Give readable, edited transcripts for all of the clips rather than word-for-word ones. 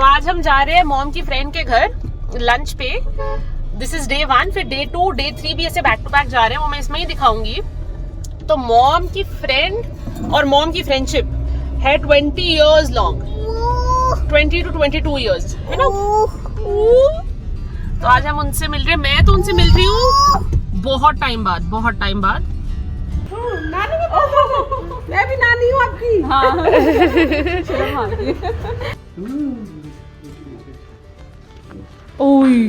तो आज हम जा रहे हैं मॉम की फ्रेंड के घर लंच पे। दिस इज डे 1, फिर डे 2, डे 3 भी ऐसे बैक टू बैक जा रहे हैं, वो मैं इसमें ही दिखाऊंगी। तो मॉम की फ्रेंड और मॉम की फ्रेंडशिप है 20 इयर्स लॉन्ग, 20 to 22 इयर्स, है ना। तो आज हम उनसे मिल रहे हैं, मैं तो उनसे मिल रही हूँ बहुत टाइम बाद। नानी मैं भी नानी हूँ आपकी। हाँ। ओई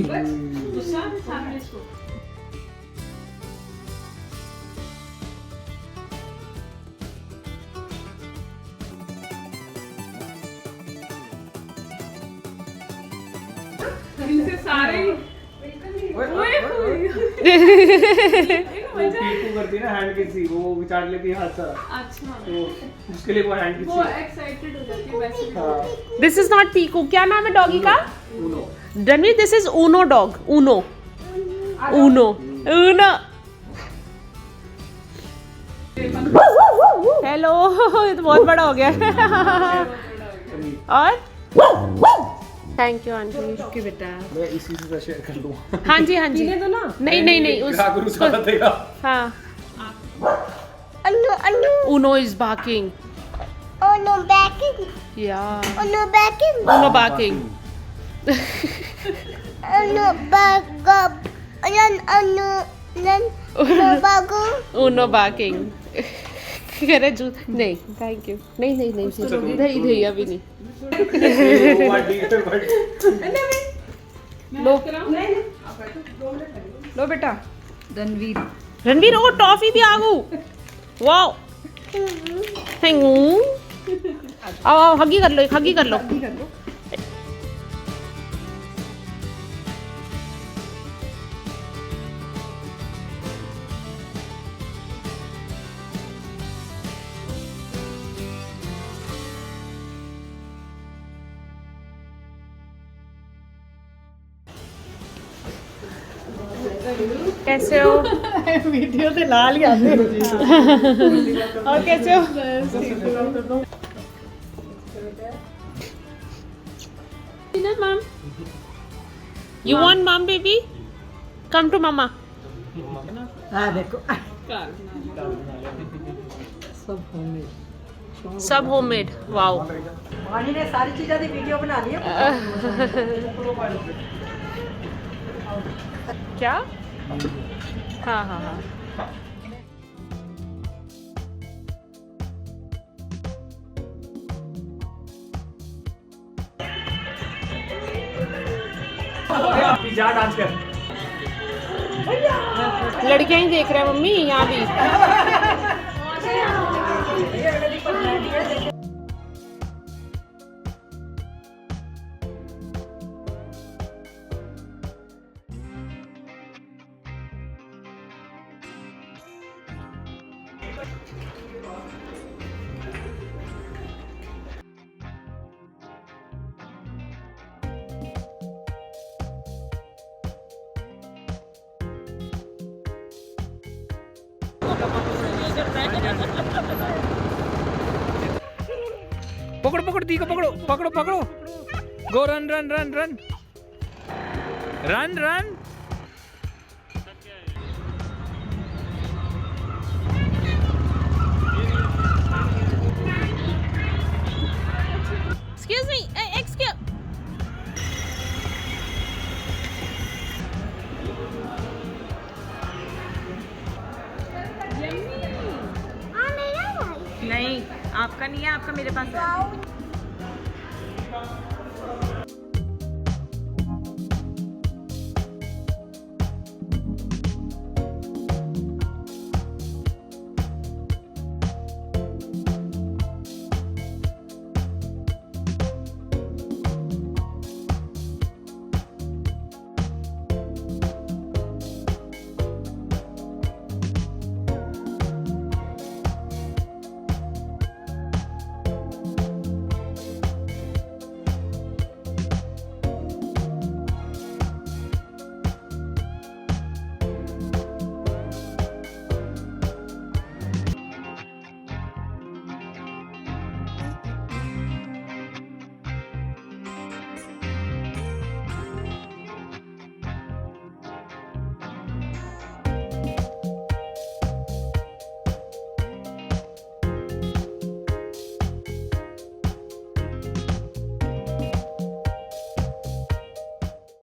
इनसे सारे पीकू करती है ना हैंड किसी, वो विचार लेती है हाथ से। अच्छा, तो उसके लिए वो हैंड किसी, वो एक्साइटेड हो जाती है वैसे। हाँ। दिस इज नॉट पीकू, क्या नाम है डॉगी का? Uno. Ranveer, this is Uno dog, Uno. Hello, ये तो बहुत बड़ा हो गया। और थैंक यू आंटी। ओके बेटा, मैं इसी से शेयर कर लूँ। हाँ जी पीने दो ना। नहीं हाँ। Uno is barking. Uno backing. Yeah. Uno backing. Uno barking. Uno bagab. Uno bagu. Uno barking. करे जूत नहीं, थैंक यू। नहीं इधर अभी नहीं। लो बेटा। रणवीर ओ टॉफी भी आगू। Wow thank you. आओ हगी कर लो। कैसे हो? वीडियो से लाल ही आते और कैसे हो? मम, you want mom baby? Come to mama. हाँ देखो, सब होममेड। वाओ। वाणी ने सारी चीज़ों की वीडियो बना ली है। क्या? हाँ। जा डांस कर। लड़कियां ही देख रहे हैं मम्मी यहाँ भी। पकड़ो दी को पकड़ो। गो रन। Excuse me, excuse. नहीं, आपका नहीं है, आपका मेरे पास है।